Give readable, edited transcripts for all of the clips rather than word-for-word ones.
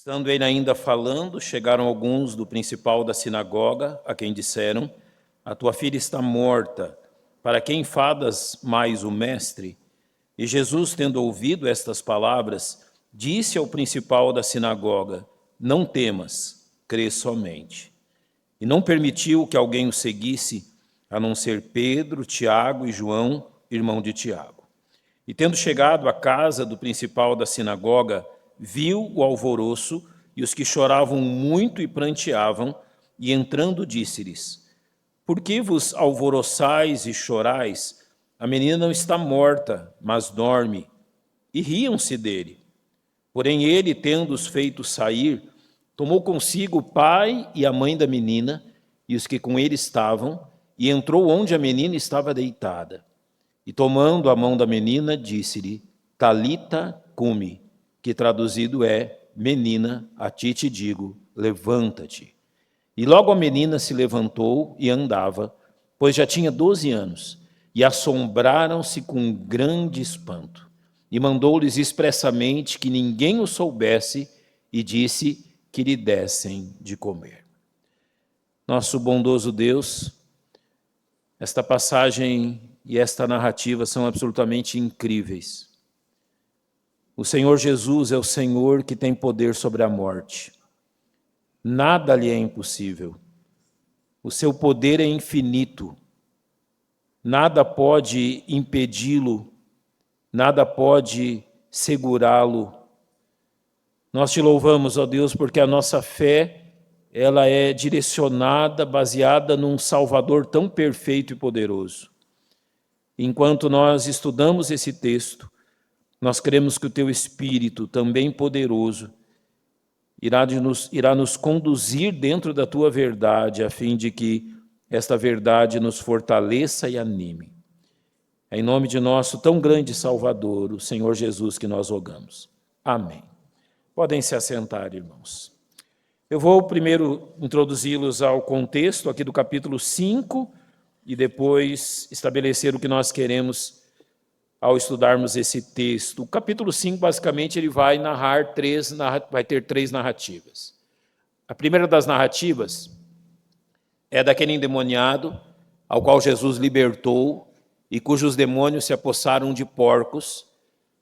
Estando ele ainda falando, chegaram alguns do principal da sinagoga, a quem disseram: a tua filha está morta, para que enfadas mais o mestre? E Jesus, tendo ouvido estas palavras, disse ao principal da sinagoga: não temas, crê somente. E não permitiu que alguém o seguisse, a não ser Pedro, Tiago e João, irmão de Tiago. E tendo chegado à casa do principal da sinagoga, viu o alvoroço e os que choravam muito e pranteavam, e entrando disse-lhes: por que vos alvoroçais e chorais? A menina não está morta, mas dorme. E riam-se dele. Porém ele, tendo-os feito sair, tomou consigo o pai e a mãe da menina e os que com ele estavam, e entrou onde a menina estava deitada. E tomando a mão da menina, disse-lhe: Talita cumi, que traduzido é: menina, a ti te digo, levanta-te. E logo a menina se levantou e andava, pois já tinha 12 anos, e assombraram-se com grande espanto. E mandou-lhes expressamente que ninguém o soubesse, e disse que lhe dessem de comer. Nosso bondoso Deus, esta passagem e esta narrativa são absolutamente incríveis. O Senhor Jesus é o Senhor que tem poder sobre a morte. Nada lhe é impossível. O seu poder é infinito. Nada pode impedi-lo, nada pode segurá-lo. Nós te louvamos, ó Deus, porque a nossa fé, ela é direcionada, baseada num Salvador tão perfeito e poderoso. Enquanto nós estudamos esse texto, nós cremos que o teu Espírito, também poderoso, irá nos conduzir dentro da tua verdade, a fim de que esta verdade nos fortaleça e anime. É em nome de nosso tão grande Salvador, o Senhor Jesus, que nós rogamos. Amém. Podem se assentar, irmãos. Eu vou primeiro introduzi-los ao contexto aqui do capítulo 5 e depois estabelecer o que nós queremos ao estudarmos esse texto. O capítulo 5, basicamente, ele vai ter três narrativas. A primeira das narrativas é daquele endemoniado ao qual Jesus libertou e cujos demônios se apossaram de porcos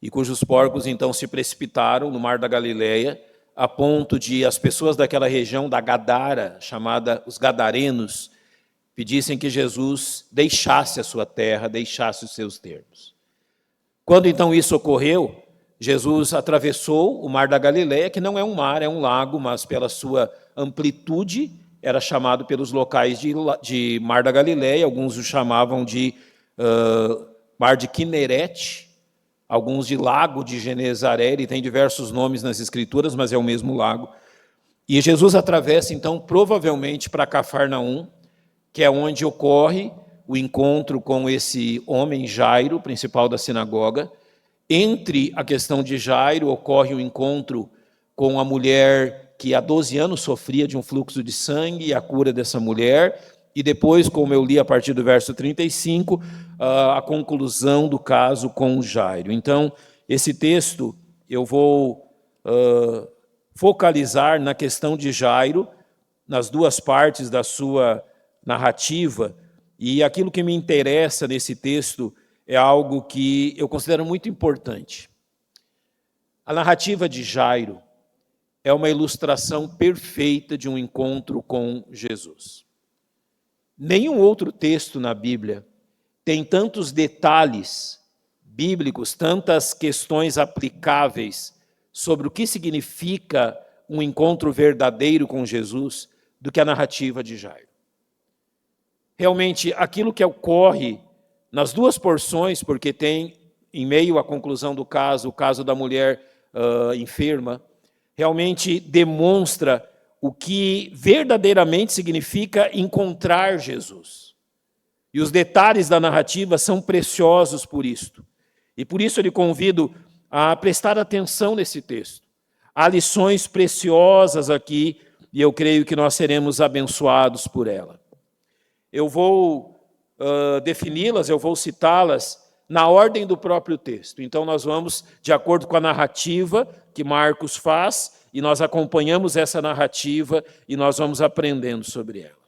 e cujos porcos então se precipitaram no mar da Galileia, a ponto de as pessoas daquela região da Gadara, chamada os Gadarenos, pedissem que Jesus deixasse a sua terra, deixasse os seus termos. Quando então isso ocorreu, Jesus atravessou o mar da Galileia, que não é um mar, é um lago, mas pela sua amplitude era chamado pelos locais de mar da Galileia, alguns o chamavam de mar de Quinerete, alguns de lago de Genezaré, ele tem diversos nomes nas escrituras, mas é o mesmo lago. E Jesus atravessa então provavelmente para Cafarnaum, que é onde ocorre o encontro com esse homem Jairo, principal da sinagoga. Entre a questão de Jairo ocorre o encontro com a mulher que há 12 anos sofria de um fluxo de sangue e a cura dessa mulher. E depois, como eu li a partir do verso 35, a conclusão do caso com Jairo. Então, esse texto eu vou focalizar na questão de Jairo, nas duas partes da sua narrativa, e aquilo que me interessa nesse texto é algo que eu considero muito importante. A narrativa de Jairo é uma ilustração perfeita de um encontro com Jesus. Nenhum outro texto na Bíblia tem tantos detalhes bíblicos, tantas questões aplicáveis sobre o que significa um encontro verdadeiro com Jesus do que a narrativa de Jairo. Realmente, aquilo que ocorre nas duas porções, porque tem, em meio à conclusão do caso, o caso da mulher enferma, realmente demonstra o que verdadeiramente significa encontrar Jesus. E os detalhes da narrativa são preciosos por isto. E por isso eu lhe convido a prestar atenção nesse texto. Há lições preciosas aqui, e eu creio que nós seremos abençoados por ela. Eu vou defini-las, eu vou citá-las na ordem do próprio texto. Então, nós vamos, de acordo com a narrativa que Marcos faz, e nós acompanhamos essa narrativa e nós vamos aprendendo sobre ela.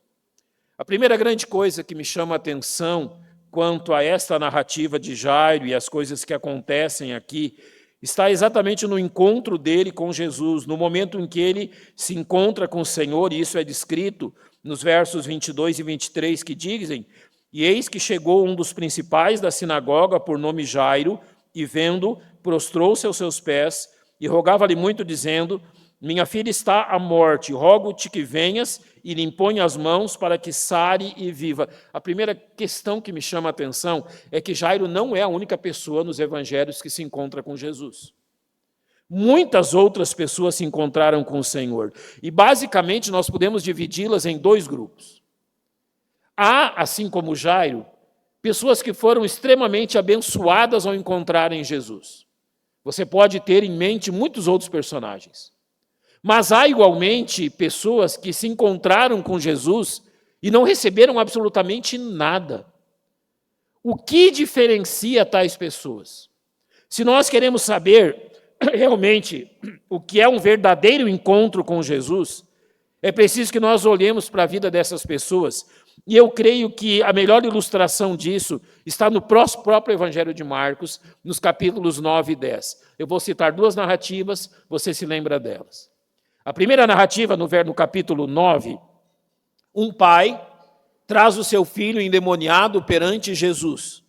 A primeira grande coisa que me chama a atenção quanto a esta narrativa de Jairo e as coisas que acontecem aqui está exatamente no encontro dele com Jesus, no momento em que ele se encontra com o Senhor, e isso é descrito nos versos 22 e 23, que dizem: e eis que chegou um dos principais da sinagoga, por nome Jairo, e vendo, prostrou-se aos seus pés, e rogava-lhe muito, dizendo: minha filha está à morte, rogo-te que venhas e lhe impõe as mãos para que sare e viva. A primeira questão que me chama a atenção é que Jairo não é a única pessoa nos evangelhos que se encontra com Jesus. Muitas outras pessoas se encontraram com o Senhor. E, basicamente, nós podemos dividi-las em dois grupos. Há, assim como Jairo, pessoas que foram extremamente abençoadas ao encontrarem Jesus. Você pode ter em mente muitos outros personagens. Mas há, igualmente, pessoas que se encontraram com Jesus e não receberam absolutamente nada. O que diferencia tais pessoas? Se nós queremos saber realmente o que é um verdadeiro encontro com Jesus, é preciso que nós olhemos para a vida dessas pessoas. E eu creio que a melhor ilustração disso está no próprio Evangelho de Marcos, nos capítulos 9 e 10. Eu vou citar duas narrativas, você se lembra delas. A primeira narrativa, no capítulo 9, um pai traz o seu filho endemoniado perante Jesus.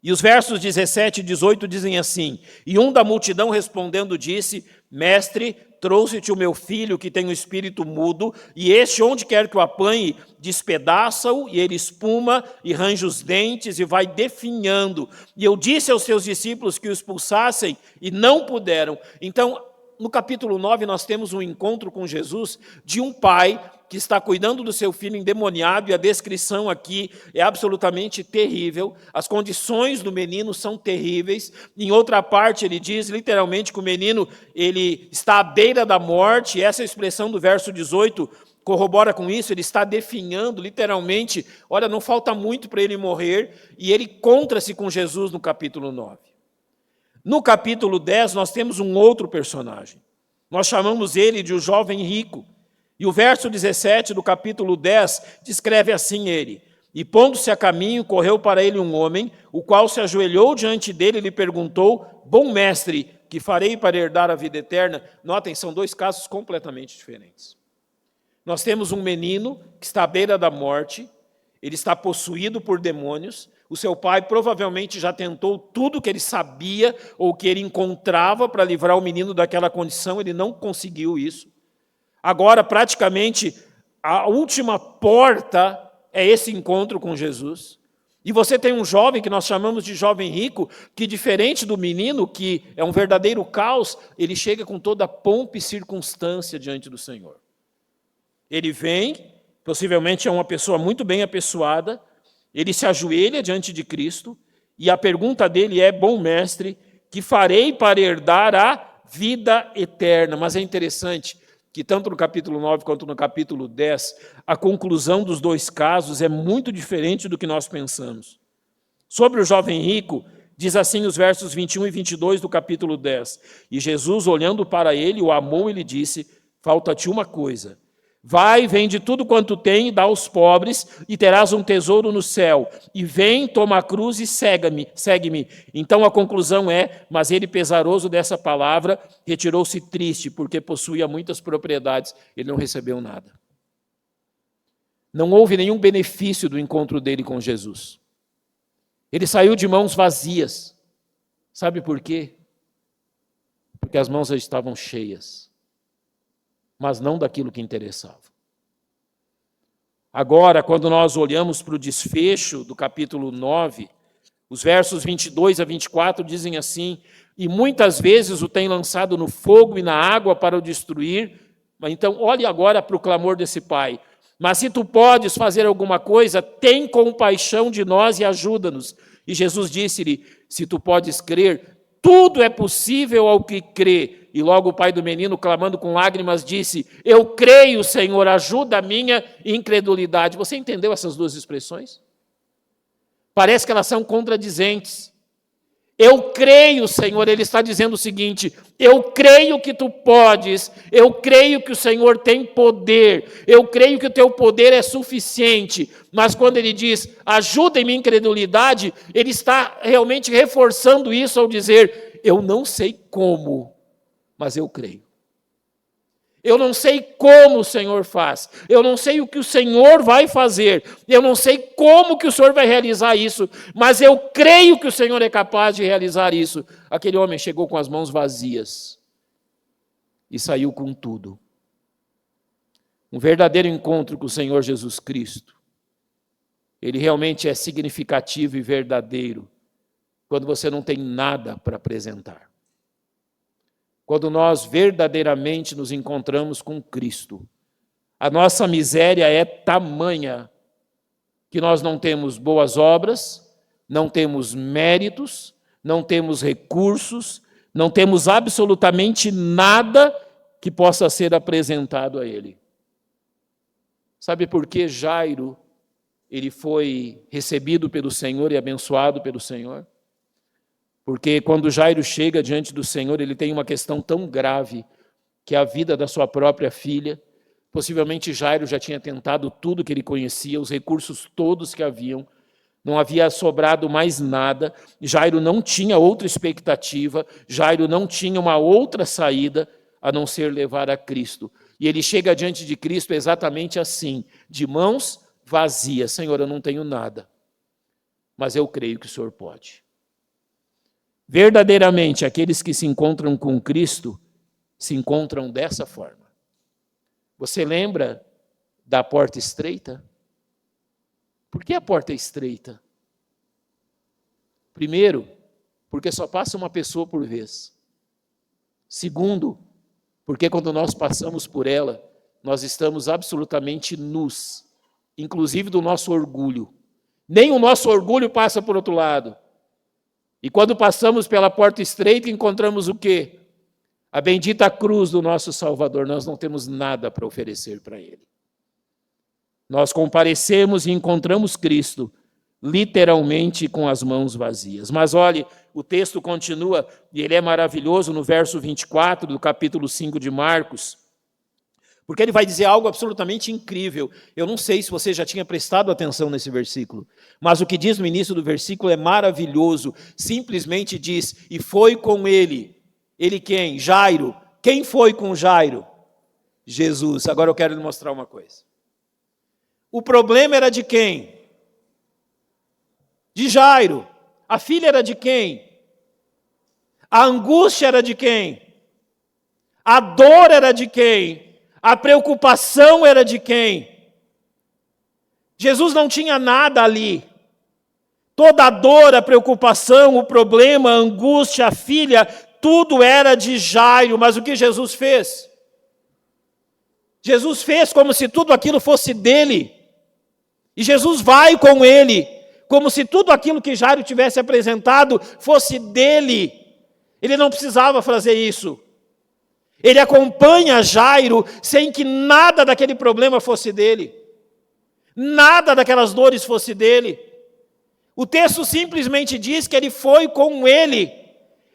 E os versos 17 e 18 dizem assim: e um da multidão respondendo disse: mestre, trouxe-te o meu filho que tem o espírito mudo, e este, onde quer que o apanhe, despedaça-o, e ele espuma e range os dentes e vai definhando. E eu disse aos seus discípulos que o expulsassem, e não puderam. Então, no capítulo 9, nós temos um encontro com Jesus de um pai que está cuidando do seu filho endemoniado, e a descrição aqui é absolutamente terrível. As condições do menino são terríveis. Em outra parte, ele diz literalmente que o menino ele está à beira da morte, e essa expressão do verso 18 corrobora com isso. Ele está definhando, literalmente. Olha, não falta muito para ele morrer, e ele encontra-se com Jesus no capítulo 9. No capítulo 10, nós temos um outro personagem. Nós chamamos ele de o jovem rico. E o verso 17 do capítulo 10 descreve assim ele: e pondo-se a caminho, correu para ele um homem, o qual se ajoelhou diante dele e lhe perguntou: bom mestre, que farei para herdar a vida eterna? Notem, são dois casos completamente diferentes. Nós temos um menino que está à beira da morte, ele está possuído por demônios. O seu pai provavelmente já tentou tudo que ele sabia ou que ele encontrava para livrar o menino daquela condição, ele não conseguiu isso. Agora, praticamente, a última porta é esse encontro com Jesus. E você tem um jovem que nós chamamos de jovem rico, que, diferente do menino, que é um verdadeiro caos, ele chega com toda a pompa e circunstância diante do Senhor. Ele vem, possivelmente é uma pessoa muito bem apessoada, ele se ajoelha diante de Cristo, e a pergunta dele é: bom mestre, que farei para herdar a vida eterna? Mas é interessante que tanto no capítulo 9 quanto no capítulo 10, a conclusão dos dois casos é muito diferente do que nós pensamos. Sobre o jovem rico, diz assim os versos 21 e 22 do capítulo 10: e Jesus, olhando para ele, o amou e lhe disse: falta-te uma coisa. Vai, vende tudo quanto tem e dá aos pobres, e terás um tesouro no céu. E vem, toma a cruz e segue-me. Então a conclusão é: mas ele, pesaroso dessa palavra, retirou-se triste, porque possuía muitas propriedades. Ele não recebeu nada. Não houve nenhum benefício do encontro dele com Jesus. Ele saiu de mãos vazias. Sabe por quê? Porque as mãos já estavam cheias, mas não daquilo que interessava. Agora, quando nós olhamos para o desfecho do capítulo 9, os versos 22 a 24 dizem assim: e muitas vezes o tem lançado no fogo e na água para o destruir. Então, olhe agora para o clamor desse pai: mas se tu podes fazer alguma coisa, tem compaixão de nós e ajuda-nos. E Jesus disse-lhe: se tu podes crer, tudo é possível ao que crê. E logo o pai do menino, clamando com lágrimas, disse: eu creio, Senhor, ajuda a minha incredulidade. Você entendeu essas duas expressões? Parece que elas são contradizentes. Eu creio, Senhor, ele está dizendo o seguinte: eu creio que tu podes, eu creio que o Senhor tem poder, eu creio que o teu poder é suficiente. Mas quando ele diz, ajuda em minha incredulidade, ele está realmente reforçando isso ao dizer, eu não sei como, mas eu creio. Eu não sei como o Senhor faz, eu não sei o que o Senhor vai fazer, eu não sei como que o Senhor vai realizar isso, mas eu creio que o Senhor é capaz de realizar isso. Aquele homem chegou com as mãos vazias e saiu com tudo. Um verdadeiro encontro com o Senhor Jesus Cristo, ele realmente é significativo e verdadeiro quando você não tem nada para apresentar. Quando nós verdadeiramente nos encontramos com Cristo, a nossa miséria é tamanha que nós não temos boas obras, não temos méritos, não temos recursos, não temos absolutamente nada que possa ser apresentado a Ele. Sabe por que Jairo, ele foi recebido pelo Senhor e abençoado pelo Senhor? Porque quando Jairo chega diante do Senhor, ele tem uma questão tão grave, que é a vida da sua própria filha. Possivelmente Jairo já tinha tentado tudo que ele conhecia, os recursos todos que haviam, não havia sobrado mais nada. Jairo não tinha outra expectativa, Jairo não tinha uma outra saída a não ser levar a Cristo. E ele chega diante de Cristo exatamente assim, de mãos vazias. Senhor, eu não tenho nada, mas eu creio que o Senhor pode. Verdadeiramente, aqueles que se encontram com Cristo se encontram dessa forma. Você lembra da porta estreita? Por que a porta é estreita? Primeiro, porque só passa uma pessoa por vez. Segundo, porque quando nós passamos por ela, nós estamos absolutamente nus, inclusive do nosso orgulho. Nem o nosso orgulho passa por outro lado. E quando passamos pela porta estreita, encontramos o quê? A bendita cruz do nosso Salvador. Nós não temos nada para oferecer para Ele. Nós comparecemos e encontramos Cristo, literalmente com as mãos vazias. Mas olhe, o texto continua, e ele é maravilhoso no verso 24 do capítulo 5 de Marcos, porque ele vai dizer algo absolutamente incrível. Eu não sei se você já tinha prestado atenção nesse versículo, mas o que diz no início do versículo é maravilhoso. Simplesmente diz, e foi com ele. Ele quem? Jairo. Quem foi com Jairo? Jesus. Agora eu quero lhe mostrar uma coisa. O problema era de quem? De Jairo. A filha era de quem? A angústia era de quem? A dor era de quem? A preocupação era de quem? Jesus não tinha nada ali. Toda a dor, a preocupação, o problema, a angústia, a filha, tudo era de Jairo. Mas o que Jesus fez? Jesus fez como se tudo aquilo fosse dele. E Jesus vai com ele, como se tudo aquilo que Jairo tivesse apresentado fosse dele. Ele não precisava fazer isso. Ele acompanha Jairo sem que nada daquele problema fosse dele. Nada daquelas dores fosse dele. O texto simplesmente diz que ele foi com ele.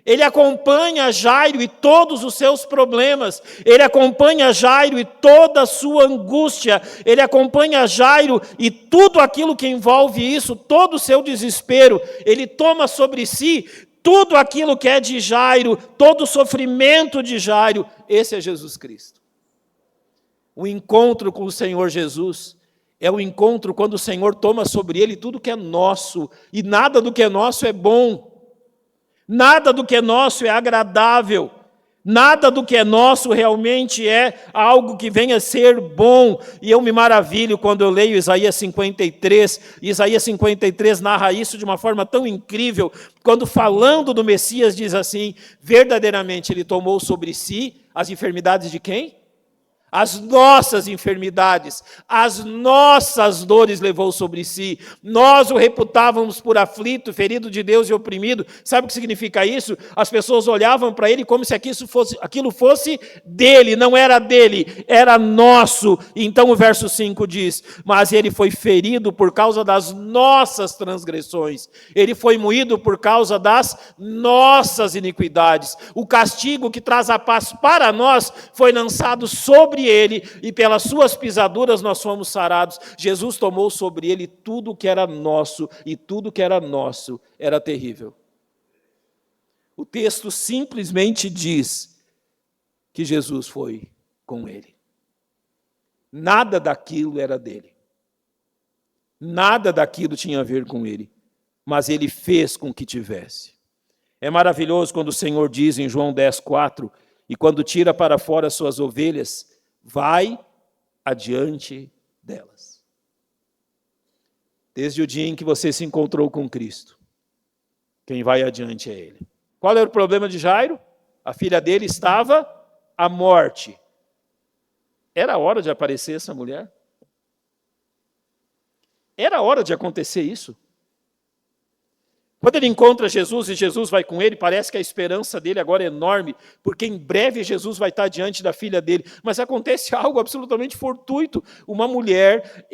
Ele acompanha Jairo e todos os seus problemas. Ele acompanha Jairo e toda a sua angústia. Ele acompanha Jairo e tudo aquilo que envolve isso, todo o seu desespero. Ele toma sobre si tudo aquilo que é de Jairo, todo o sofrimento de Jairo. Esse é Jesus Cristo. O encontro com o Senhor Jesus é o encontro quando o Senhor toma sobre ele tudo que é nosso. E nada do que é nosso é bom. Nada do que é nosso é agradável. Nada do que é nosso realmente é algo que venha a ser bom. E eu me maravilho quando eu leio Isaías 53. Isaías 53 narra isso de uma forma tão incrível. Quando falando do Messias diz assim, verdadeiramente ele tomou sobre si as enfermidades de quem? As nossas enfermidades, as nossas dores levou sobre si. Nós o reputávamos por aflito, ferido de Deus e oprimido. Sabe o que significa isso? As pessoas olhavam para ele como se aquilo fosse dele, não era dele, era nosso. Então o verso 5 diz: mas ele foi ferido por causa das nossas transgressões. Ele foi moído por causa das nossas iniquidades. O castigo que traz a paz para nós foi lançado sobre ele, e pelas suas pisaduras nós fomos sarados. Jesus tomou sobre ele tudo que era nosso, e tudo que era nosso era terrível. O texto simplesmente diz que Jesus foi com ele. Nada daquilo era dele. Nada daquilo tinha a ver com ele, mas ele fez com que tivesse. É maravilhoso quando o Senhor diz em João 10:4, e quando tira para fora suas ovelhas, vai adiante delas. Desde o dia em que você se encontrou com Cristo, quem vai adiante é Ele. Qual era o problema de Jairo? A filha dele estava à morte. Era a hora de aparecer essa mulher? Era a hora de acontecer isso? Quando ele encontra Jesus e Jesus vai com ele, parece que a esperança dele agora é enorme, porque em breve Jesus vai estar diante da filha dele. Mas acontece algo absolutamente fortuito. Uma mulher,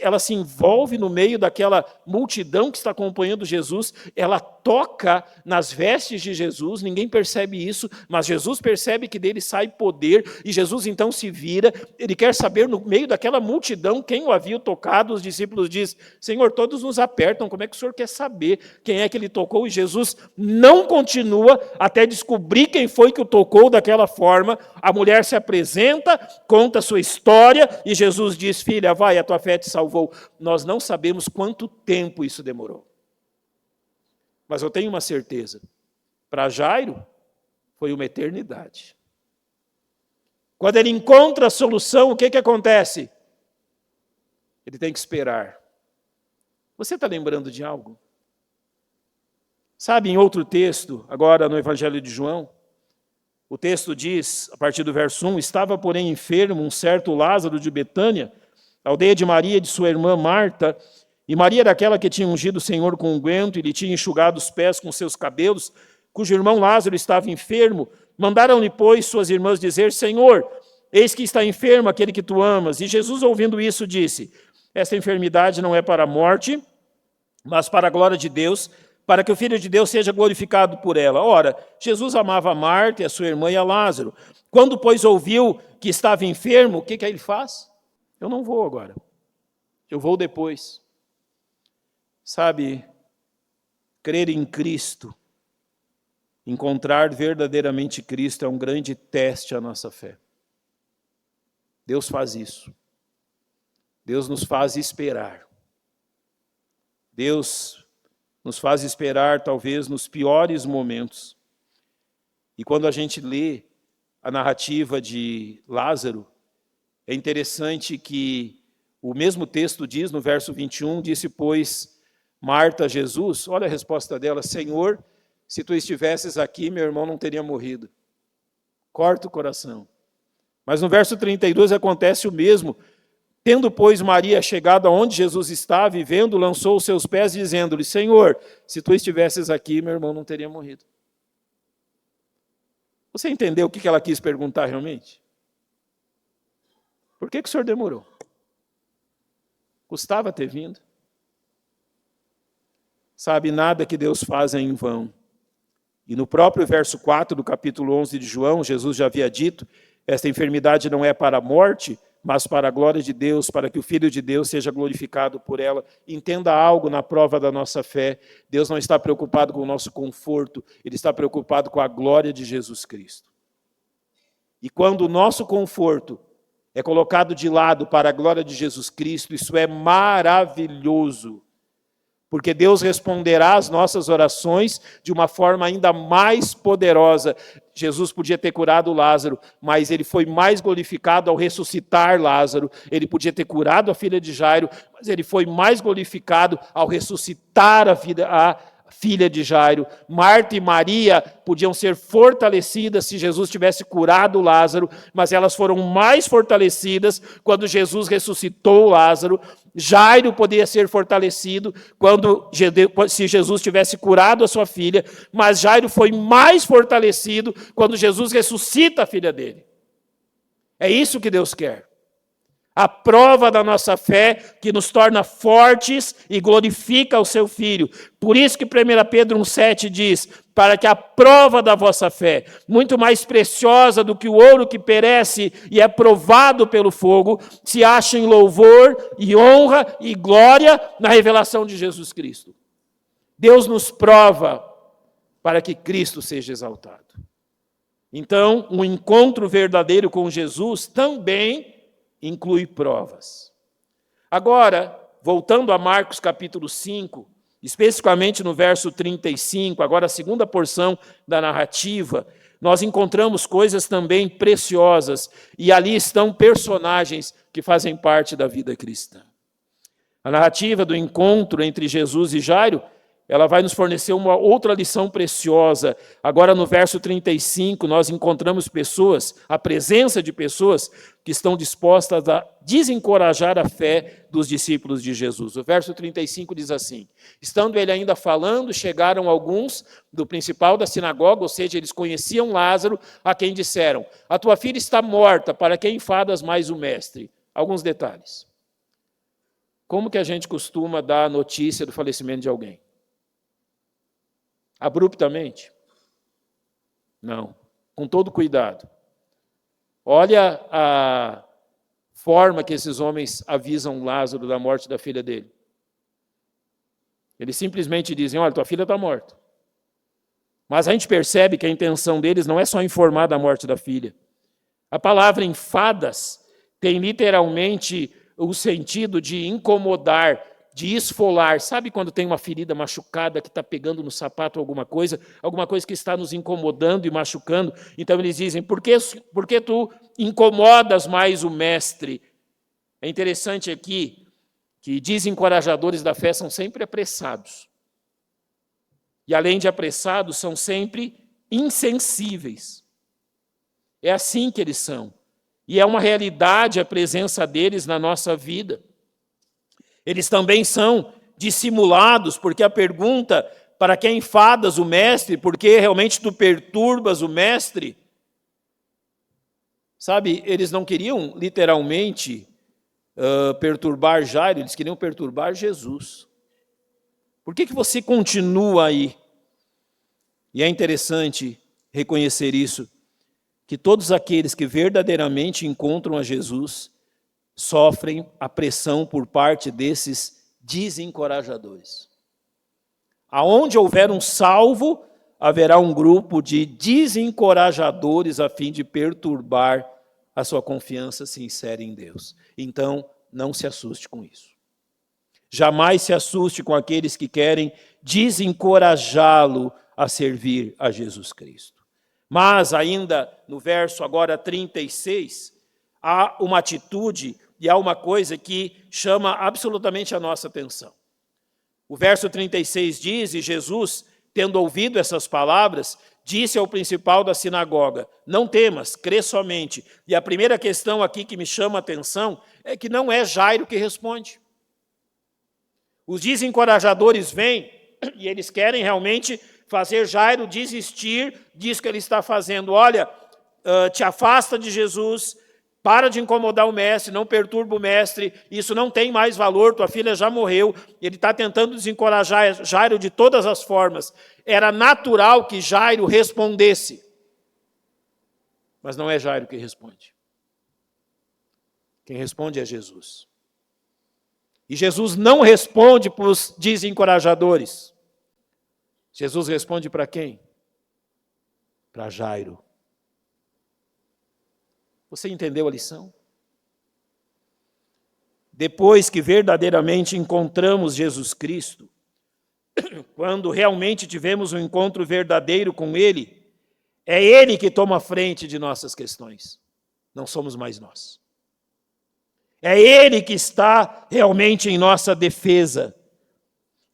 ela se envolve no meio daquela multidão que está acompanhando Jesus, ela toca nas vestes de Jesus, ninguém percebe isso, mas Jesus percebe que dele sai poder, e Jesus então se vira, ele quer saber no meio daquela multidão quem o havia tocado. Os discípulos dizem: Senhor, todos nos apertam, como é que o Senhor quer saber quem é que ele tocou? E Jesus não continua até descobrir quem foi que o tocou daquela forma. A mulher se apresenta, conta a sua história, e Jesus diz: filha, vai, a tua fé te salvou. Nós não sabemos quanto tempo isso demorou. Mas eu tenho uma certeza, para Jairo foi uma eternidade. Quando ele encontra a solução, o que acontece? Ele tem que esperar. Você está lembrando de algo? Sabe, em outro texto, agora no Evangelho de João, o texto diz, a partir do verso 1, estava, porém, enfermo um certo Lázaro de Betânia, aldeia de Maria e de sua irmã Marta, e Maria era aquela que tinha ungido o Senhor com unguento e lhe tinha enxugado os pés com seus cabelos, cujo irmão Lázaro estava enfermo. Mandaram-lhe, pois, suas irmãs dizer: Senhor, eis que está enfermo aquele que tu amas. E Jesus, ouvindo isso, disse: esta enfermidade não é para a morte, mas para a glória de Deus, para que o Filho de Deus seja glorificado por ela. Ora, Jesus amava a Marta e a sua irmã e a Lázaro. Quando, pois, ouviu que estava enfermo, o que ele faz? Eu não vou agora, eu vou depois. Sabe, crer em Cristo, encontrar verdadeiramente Cristo é um grande teste à nossa fé. Deus faz isso. Deus nos faz esperar. Deus nos faz esperar, talvez, nos piores momentos. E quando a gente lê a narrativa de Lázaro, é interessante que o mesmo texto diz, no verso 21, disse, pois, Marta a Jesus, olha a resposta dela: Senhor, se tu estivesses aqui, meu irmão não teria morrido. Corta o coração. Mas no verso 32 acontece o mesmo. Tendo, pois, Maria chegado aonde Jesus estava e vendo, lançou os seus pés, dizendo-lhe: Senhor, se tu estivesses aqui, meu irmão não teria morrido. Você entendeu o que ela quis perguntar realmente? Por que o Senhor demorou? Custava ter vindo. Sabe, nada que Deus faz é em vão. E no próprio verso 4 do capítulo 11 de João, Jesus já havia dito: esta enfermidade não é para a morte, mas para a glória de Deus, para que o Filho de Deus seja glorificado por ela. Entenda algo na prova da nossa fé: Deus não está preocupado com o nosso conforto, Ele está preocupado com a glória de Jesus Cristo. E quando o nosso conforto é colocado de lado para a glória de Jesus Cristo, isso é maravilhoso. Porque Deus responderá às nossas orações de uma forma ainda mais poderosa. Jesus podia ter curado Lázaro, mas ele foi mais glorificado ao ressuscitar Lázaro. Ele podia ter curado a filha de Jairo, mas ele foi mais glorificado ao ressuscitar filha de Jairo. Marta e Maria podiam ser fortalecidas se Jesus tivesse curado Lázaro, mas elas foram mais fortalecidas quando Jesus ressuscitou Lázaro. Jairo poderia ser fortalecido se Jesus tivesse curado a sua filha, mas Jairo foi mais fortalecido quando Jesus ressuscita a filha dele. É isso que Deus quer. A prova da nossa fé que nos torna fortes e glorifica o seu Filho. Por isso que 1 Pedro 1,7 diz, para que a prova da vossa fé, muito mais preciosa do que o ouro que perece e é provado pelo fogo, se ache em louvor e honra e glória na revelação de Jesus Cristo. Deus nos prova para que Cristo seja exaltado. Então, um encontro verdadeiro com Jesus também inclui provas. Agora, voltando a Marcos capítulo 5, especificamente no verso 35, agora a segunda porção da narrativa, nós encontramos coisas também preciosas, e ali estão personagens que fazem parte da vida cristã. A narrativa do encontro entre Jesus e Jairo, ela vai nos fornecer uma outra lição preciosa. Agora no verso 35, nós encontramos pessoas, a presença de pessoas que estão dispostas a desencorajar a fé dos discípulos de Jesus. O verso 35 diz assim: estando ele ainda falando, chegaram alguns do principal da sinagoga, ou seja, eles conheciam Lázaro, a quem disseram, a tua filha está morta, para que enfadas mais o mestre? Alguns detalhes. Como que a gente costuma dar a notícia do falecimento de alguém? Abruptamente? Não. Com todo cuidado. Olha a forma que esses homens avisam Lázaro da morte da filha dele. Eles simplesmente dizem, olha, tua filha está morta. Mas a gente percebe que a intenção deles não é só informar da morte da filha. A palavra enfadas tem literalmente o sentido de incomodar, de esfolar. Sabe quando tem uma ferida machucada que está pegando no sapato alguma coisa que está nos incomodando e machucando? Então eles dizem, por que tu incomodas mais o mestre? É interessante aqui que desencorajadores da fé são sempre apressados. E além de apressados, são sempre insensíveis. É assim que eles são. E é uma realidade a presença deles na nossa vida. Eles também são dissimulados, porque a pergunta, para que enfadas o mestre, porque realmente tu perturbas o mestre? Sabe, eles não queriam literalmente perturbar Jairo, eles queriam perturbar Jesus. Por que você continua aí? E é interessante reconhecer isso, que todos aqueles que verdadeiramente encontram a Jesus sofrem a pressão por parte desses desencorajadores. Aonde houver um salvo, haverá um grupo de desencorajadores a fim de perturbar a sua confiança sincera em Deus. Então, não se assuste com isso. Jamais se assuste com aqueles que querem desencorajá-lo a servir a Jesus Cristo. Mas ainda no verso agora 36, há uma atitude e há uma coisa que chama absolutamente a nossa atenção. O verso 36 diz, e Jesus, tendo ouvido essas palavras, disse ao principal da sinagoga, não temas, crê somente. E a primeira questão aqui que me chama a atenção é que não é Jairo que responde. Os desencorajadores vêm e eles querem realmente fazer Jairo desistir disso que ele está fazendo. Olha, te afasta de Jesus, para de incomodar o mestre, não perturba o mestre, isso não tem mais valor, tua filha já morreu. Ele está tentando desencorajar Jairo de todas as formas. Era natural que Jairo respondesse. Mas não é Jairo que responde. Quem responde é Jesus. E Jesus não responde para os desencorajadores. Jesus responde para quem? Para Jairo. Você entendeu a lição? Depois que verdadeiramente encontramos Jesus Cristo, quando realmente tivemos um encontro verdadeiro com Ele, é Ele que toma a frente de nossas questões, não somos mais nós. É Ele que está realmente em nossa defesa.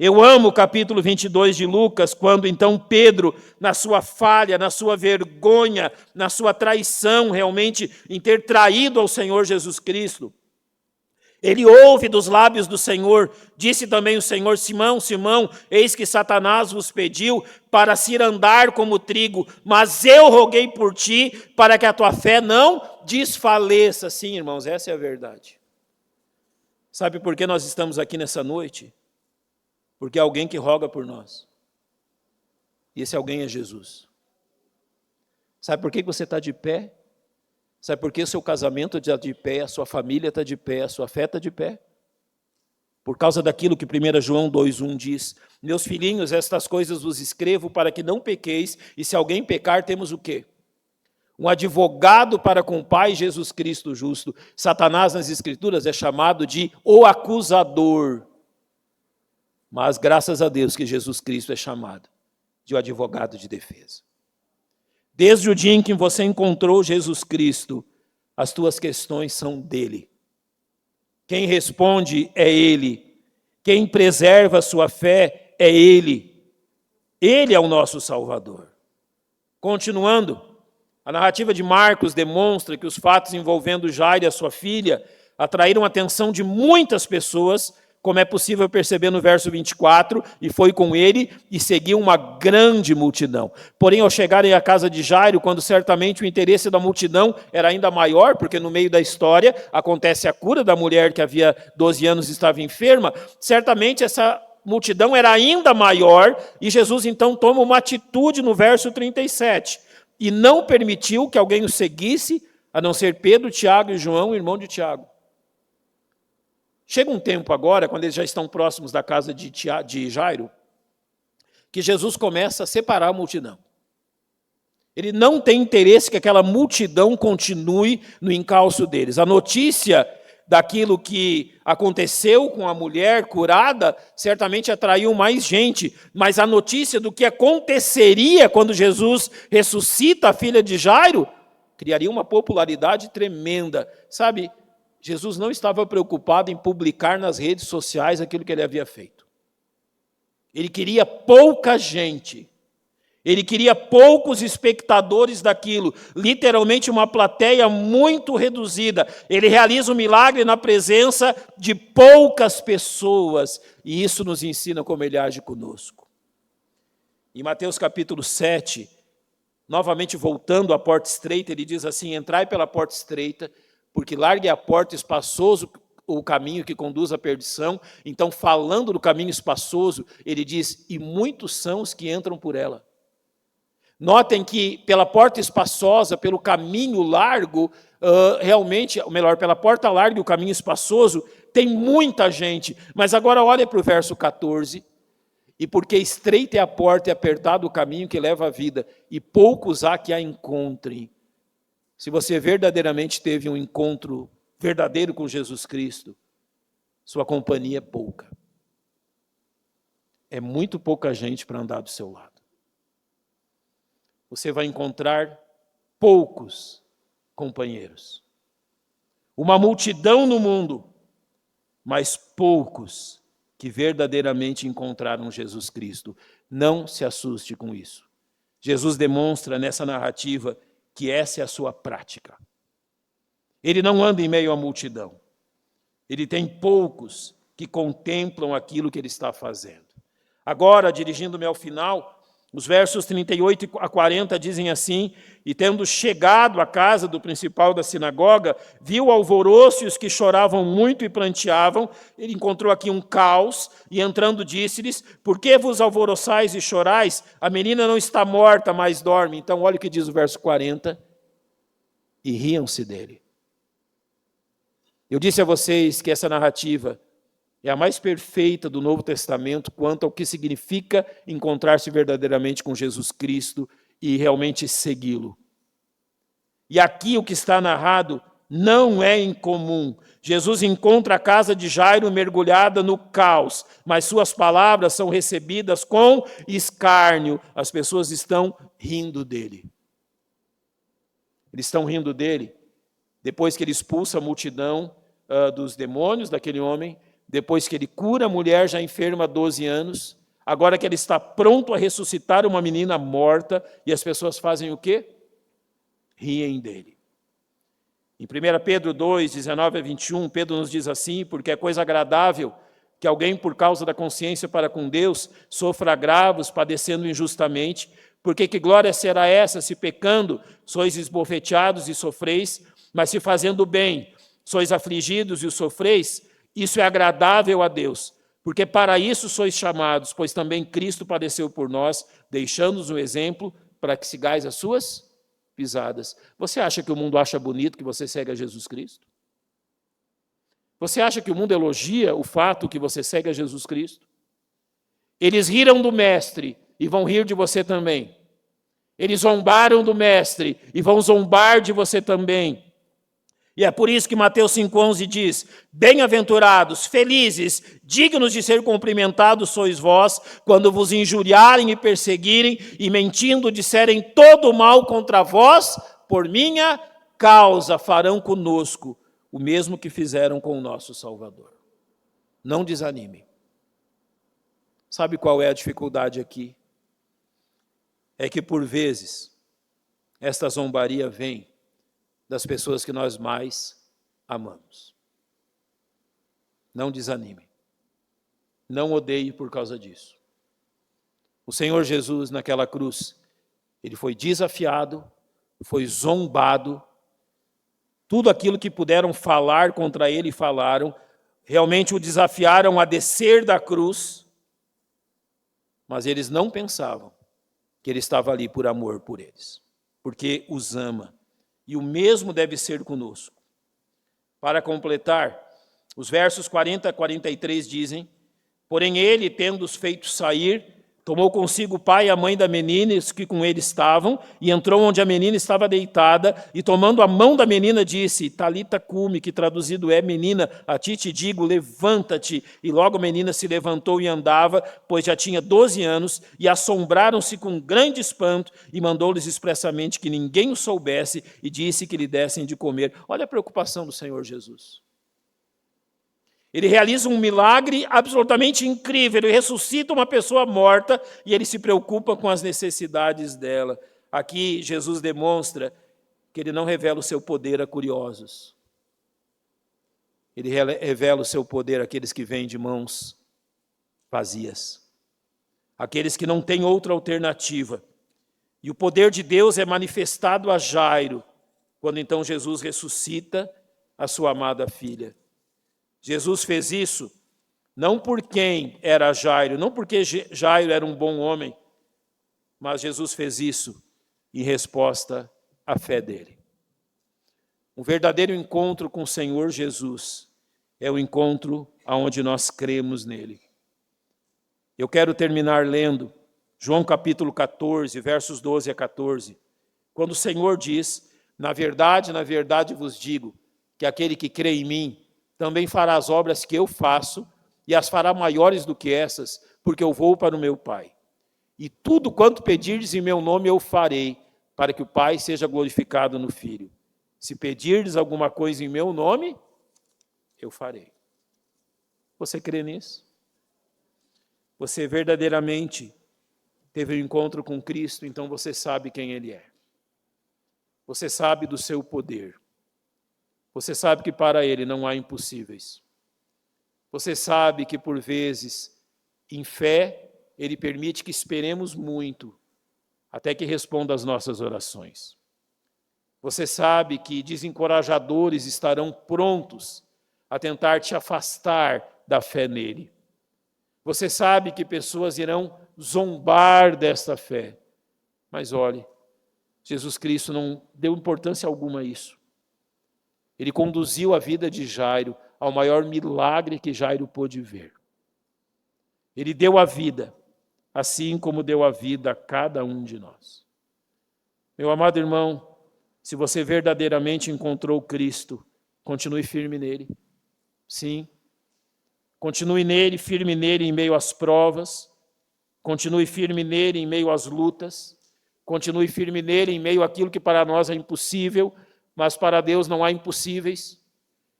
Eu amo o capítulo 22 de Lucas, quando então Pedro, na sua falha, na sua vergonha, na sua traição realmente, em ter traído ao Senhor Jesus Cristo, ele ouve dos lábios do Senhor, disse também o Senhor: Simão, Simão, eis que Satanás vos pediu para se ir andar como trigo, mas eu roguei por ti para que a tua fé não desfaleça. Sim, irmãos, essa é a verdade. Sabe por que nós estamos aqui nessa noite? Porque é alguém que roga por nós. E esse alguém é Jesus. Sabe por que você está de pé? Sabe por que o seu casamento está de pé, a sua família está de pé, a sua fé está de pé? Por causa daquilo que 1 João 2,1 diz: meus filhinhos, estas coisas vos escrevo para que não pequeis, e se alguém pecar, temos o quê? Um advogado para com o Pai, Jesus Cristo justo. Satanás nas Escrituras é chamado de o acusador. Mas graças a Deus que Jesus Cristo é chamado de o advogado de defesa. Desde o dia em que você encontrou Jesus Cristo, as tuas questões são dele. Quem responde é ele. Quem preserva a sua fé é ele. Ele é o nosso Salvador. Continuando, a narrativa de Marcos demonstra que os fatos envolvendo Jairo e a sua filha atraíram a atenção de muitas pessoas, como é possível perceber no verso 24, e foi com ele e seguiu uma grande multidão. Porém, ao chegarem à casa de Jairo, quando certamente o interesse da multidão era ainda maior, porque no meio da história acontece a cura da mulher que havia 12 anos e estava enferma, certamente essa multidão era ainda maior, e Jesus então toma uma atitude no verso 37, e não permitiu que alguém o seguisse, a não ser Pedro, Tiago e João, irmão de Tiago. Chega um tempo agora, quando eles já estão próximos da casa de Jairo, que Jesus começa a separar a multidão. Ele não tem interesse que aquela multidão continue no encalço deles. A notícia daquilo que aconteceu com a mulher curada certamente atraiu mais gente, mas a notícia do que aconteceria quando Jesus ressuscita a filha de Jairo criaria uma popularidade tremenda. Sabe, Jesus não estava preocupado em publicar nas redes sociais aquilo que ele havia feito. Ele queria pouca gente. Ele queria poucos espectadores daquilo. Literalmente uma plateia muito reduzida. Ele realiza um milagre na presença de poucas pessoas. E isso nos ensina como ele age conosco. Em Mateus capítulo 7, novamente voltando à porta estreita, ele diz assim: entrai pela porta estreita, porque larga é a porta, espaçoso o caminho que conduz à perdição. Então, falando do caminho espaçoso, ele diz: e muitos são os que entram por ela. Notem que pela porta espaçosa, pelo caminho largo, realmente, ou melhor, pela porta larga e o caminho espaçoso, tem muita gente. Mas agora olha para o verso 14. E porque estreita é a porta e apertado o caminho que leva à vida, e poucos há que a encontrem. Se você verdadeiramente teve um encontro verdadeiro com Jesus Cristo, sua companhia é pouca. É muito pouca gente para andar do seu lado. Você vai encontrar poucos companheiros. Uma multidão no mundo, mas poucos que verdadeiramente encontraram Jesus Cristo. Não se assuste com isso. Jesus demonstra nessa narrativa que essa é a sua prática. Ele não anda em meio à multidão. Ele tem poucos que contemplam aquilo que ele está fazendo. Agora, dirigindo-me ao final, os versos 38 a 40 dizem assim: e tendo chegado à casa do principal da sinagoga, viu o alvoroço e os que choravam muito e pranteavam. Ele encontrou aqui um caos, e entrando disse-lhes: por que vos alvoroçais e chorais? A menina não está morta, mas dorme. Então olha o que diz o verso 40. E riam-se dele. Eu disse a vocês que essa narrativa é a mais perfeita do Novo Testamento quanto ao que significa encontrar-se verdadeiramente com Jesus Cristo e realmente segui-lo. E aqui o que está narrado não é incomum. Jesus encontra a casa de Jairo mergulhada no caos, mas suas palavras são recebidas com escárnio. As pessoas estão rindo dele. Eles estão rindo dele depois que ele expulsa a multidão dos demônios daquele homem, depois que ele cura a mulher já enferma há 12 anos, agora que ele está pronto a ressuscitar uma menina morta, e as pessoas fazem o quê? Riem dele. Em 1 Pedro 2, 19 a 21, Pedro nos diz assim: porque é coisa agradável que alguém, por causa da consciência para com Deus, sofra agravos, padecendo injustamente, porque que glória será essa, se pecando, sois esbofeteados e sofreis, mas se fazendo bem, sois afligidos e o sofreis, isso é agradável a Deus, porque para isso sois chamados, pois também Cristo padeceu por nós, deixando-nos um exemplo, para que sigais as suas pisadas. Você acha que o mundo acha bonito que você segue a Jesus Cristo? Você acha que o mundo elogia o fato que você segue a Jesus Cristo? Eles riram do mestre e vão rir de você também. Eles zombaram do mestre e vão zombar de você também. E é por isso que Mateus 5,11 diz: bem-aventurados, felizes, dignos de ser cumprimentados sois vós, quando vos injuriarem e perseguirem, e mentindo disserem todo o mal contra vós, por minha causa farão conosco o mesmo que fizeram com o nosso Salvador. Não desanime. Sabe qual é a dificuldade aqui? É que por vezes esta zombaria vem das pessoas que nós mais amamos. Não desanime. Não odeie por causa disso. O Senhor Jesus, naquela cruz, ele foi desafiado, foi zombado, tudo aquilo que puderam falar contra ele, falaram, realmente o desafiaram a descer da cruz, mas eles não pensavam que ele estava ali por amor por eles, porque os ama. E o mesmo deve ser conosco. Para completar, os versos 40 a 43 dizem: porém ele, tendo-os feito sair, tomou consigo o pai e a mãe da menina, os que com ele estavam, e entrou onde a menina estava deitada, e tomando a mão da menina disse: Talita cumi, que traduzido é: menina, a ti te digo, levanta-te. E logo a menina se levantou e andava, pois já tinha 12 anos, e assombraram-se com grande espanto, e mandou-lhes expressamente que ninguém o soubesse, e disse que lhe dessem de comer. Olha a preocupação do Senhor Jesus. Ele realiza um milagre absolutamente incrível, ele ressuscita uma pessoa morta e ele se preocupa com as necessidades dela. Aqui Jesus demonstra que ele não revela o seu poder a curiosos. Ele revela o seu poder àqueles que vêm de mãos vazias, aqueles que não têm outra alternativa. E o poder de Deus é manifestado a Jairo, quando então Jesus ressuscita a sua amada filha. Jesus fez isso não por quem era Jairo, não porque Jairo era um bom homem, mas Jesus fez isso em resposta à fé dele. Um verdadeiro encontro com o Senhor Jesus é o encontro onde nós cremos nele. Eu quero terminar lendo João capítulo 14, versos 12 a 14, quando o Senhor diz: na verdade vos digo, que aquele que crê em mim, também fará as obras que eu faço, e as fará maiores do que essas, porque eu vou para o meu Pai. E tudo quanto pedirdes em meu nome eu farei, para que o Pai seja glorificado no Filho. Se pedirdes alguma coisa em meu nome, eu farei. Você crê nisso? Você verdadeiramente teve um encontro com Cristo, então você sabe quem Ele é. Você sabe do seu poder. Você sabe que para Ele não há impossíveis. Você sabe que, por vezes, em fé, Ele permite que esperemos muito, até que responda às nossas orações. Você sabe que desencorajadores estarão prontos a tentar te afastar da fé nele. Você sabe que pessoas irão zombar desta fé. Mas olhe, Jesus Cristo não deu importância alguma a isso. Ele conduziu a vida de Jairo ao maior milagre que Jairo pôde ver. Ele deu a vida, assim como deu a vida a cada um de nós. Meu amado irmão, se você verdadeiramente encontrou Cristo, continue firme nele. Sim, continue nele, firme nele em meio às provas, continue firme nele em meio às lutas, continue firme nele em meio àquilo que para nós é impossível, mas para Deus não há impossíveis.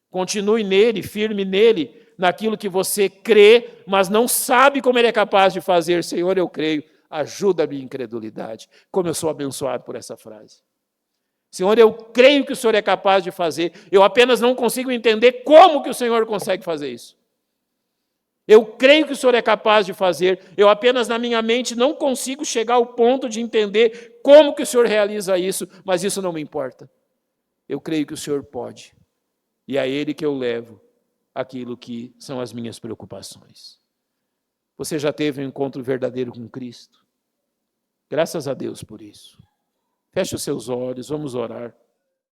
Continue nele, firme nele, naquilo que você crê, mas não sabe como Ele é capaz de fazer. Senhor, eu creio, ajuda a minha incredulidade. Como eu sou abençoado por essa frase. Senhor, eu creio que o Senhor é capaz de fazer, eu apenas não consigo entender como que o Senhor consegue fazer isso. Eu creio que o Senhor é capaz de fazer, eu apenas na minha mente não consigo chegar ao ponto de entender como que o Senhor realiza isso, mas isso não me importa. Eu creio que o Senhor pode, e é a Ele que eu levo aquilo que são as minhas preocupações. Você já teve um encontro verdadeiro com Cristo? Graças a Deus por isso. Feche os seus olhos, vamos orar.